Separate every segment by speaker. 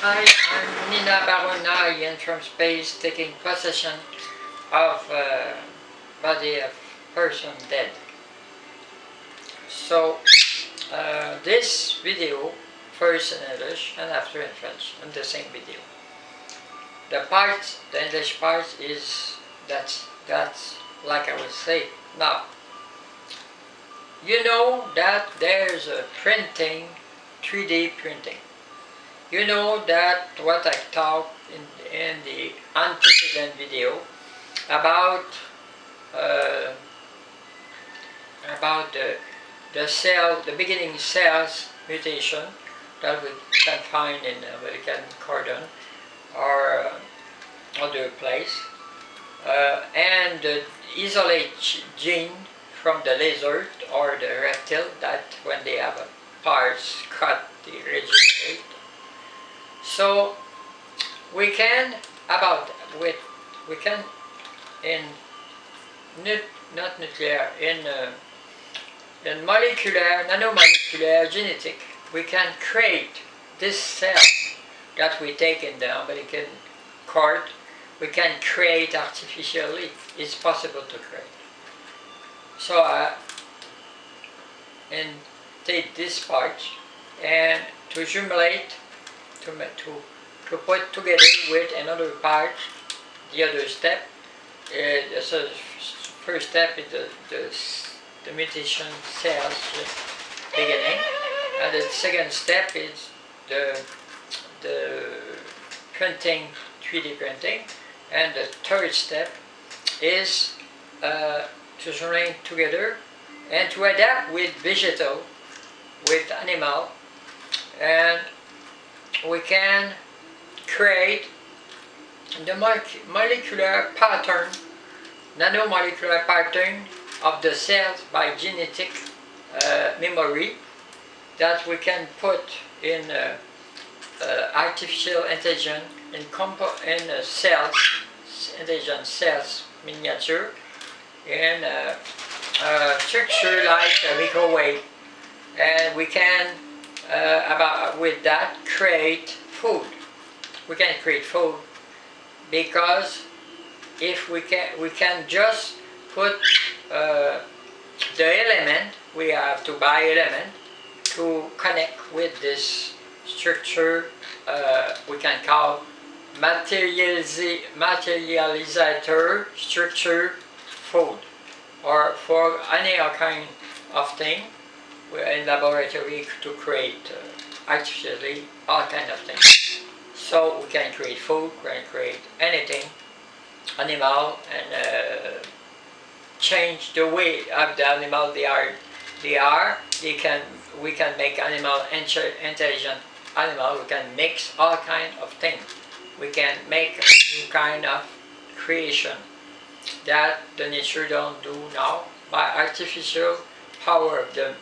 Speaker 1: Hi, I'm Nina Baronina again from space, taking possession of body of person dead. So this video, first in English and after in French, in the same video. The English part is that's like I would say. Now, you know that there's a printing, 3D printing. You know that what I talked in the antecedent video about the beginning cells mutation that we can find in American cordon or other place, and the isolate gene from the lizard or the reptile that when they have a parts cut they regenerate. So we can in not nuclear in molecular, nanomolecular genetic, we can create this cell that we take in the umbilical cord. We can create artificially. It's possible to create. So and take this part and to simulate to put together with another part, the other step. So first step is the mutation cells beginning, and the second step is the printing, 3D printing, and the third step is to join together and to adapt with vegetal, with animal, and we can create the molecular pattern, nanomolecular pattern of the cells by genetic memory that we can put in artificial intelligence in cells, intelligent cells miniature, in structure like a microwave, and we can with that create food. We can create food because if we can just put the element, we have to buy element to connect with this structure we can call matérialisator structure food, or for any kind of thing in laboratory to create artificially all kind of things. So we can create food, we can create anything, animal, and change the way of the animal they are. We can make animal intelligent animal. We can mix all kind of things. We can make a new kind of creation that the nature don't do now by artificial power of the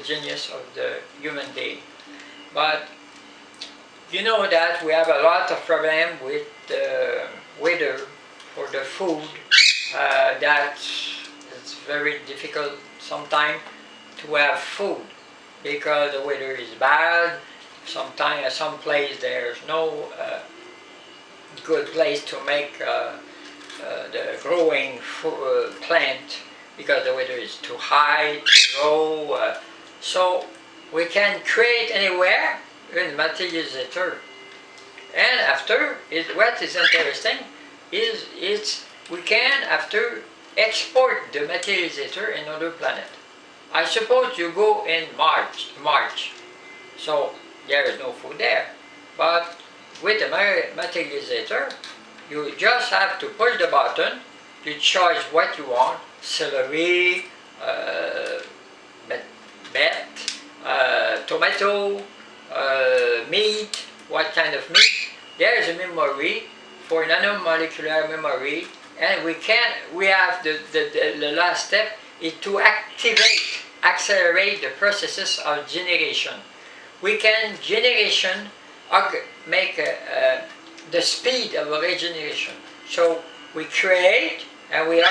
Speaker 1: genius of the human being. But you know that we have a lot of problem with the weather for the food, that it's very difficult sometimes to have food because the weather is bad. Sometimes at some place there's no good place to make the growing plant because the weather is too high, too low. So we can create anywhere in materialisator. And after, what is interesting is we can after export the materialisator in other planet. I suppose you go in March, so there is no food there. But with the materialisator, you just have to push the button, you choose what you want, celery, tomato, meat, what kind of meat. There is a memory for nanomolecular memory, and we have the last step is to accelerate the processes of generation. We can make the speed of a regeneration. So we create, and we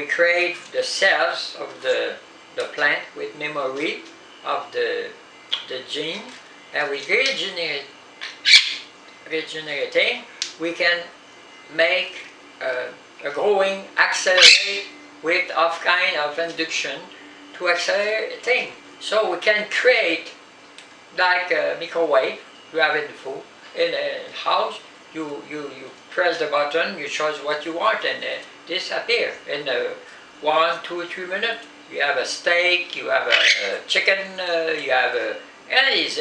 Speaker 1: create the cells of the plant with memory of the gene, and with regenerating, we can make a growing accelerate with of kind of induction to accelerating. So we can create like a microwave you have in the food in a house. You press the button, you choose what you want, and this appears in 1, 2, 3 minutes. You have a steak, you have a chicken, you have a, and it's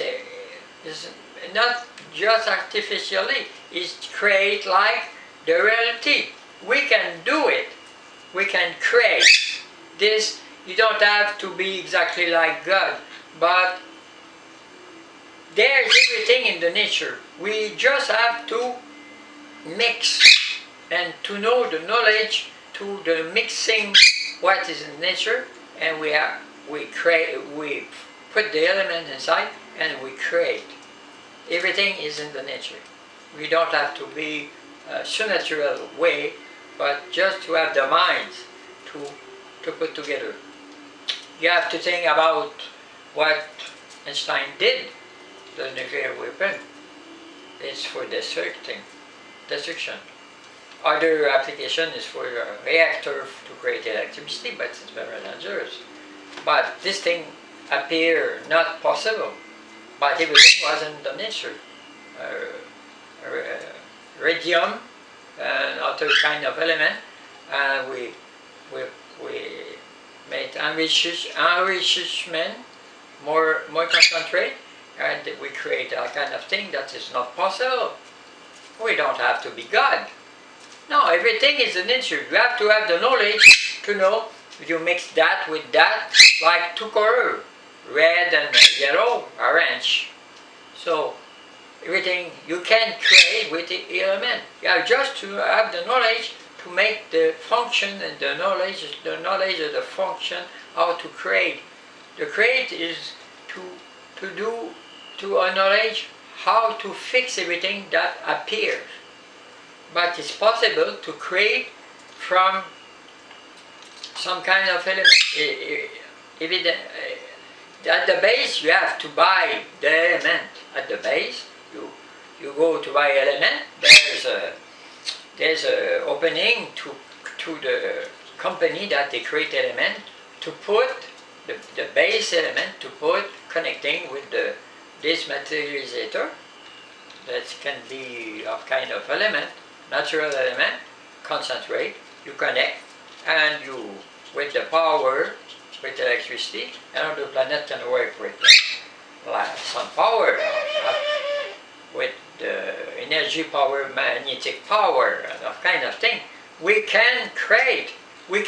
Speaker 1: not just artificially, it's create like the reality. We can do it. We can create this. You don't have to be exactly like God, but there's everything in the nature. We just have to mix and to know the knowledge to the mixing what is in nature, and we put the element inside and we create. Everything is in the nature. We don't have to be a supernatural way, but just to have the minds to put together. You have to think about what Einstein did, the nuclear weapon. It's for destruction. Other application is for a reactor to create electricity, but it's very dangerous. But this thing appear not possible, but everything was in the nature. Radium and other kind of element, and we made enrichment more concentrate, and we create a kind of thing that is not possible. We don't have to be God. No, everything is in nature. You have to have the knowledge to know. You mix that with that, like two colors, red and yellow, orange. So everything you can create with the element. You have just to have the knowledge to make the function, and the knowledge of the function, how to create. The create is to acknowledge how to fix everything that appears. But it's possible to create from some kind of element. At the base, you have to buy the element. At the base, you go to buy element. There's a opening to the company that they create element to put the base element to put connecting with this materialisator. That can be of kind of element, natural element, concentrate. You connect, and you with the power, with electricity, another planet can work with some power, with the energy power, magnetic power, and that kind of thing. We can create. We can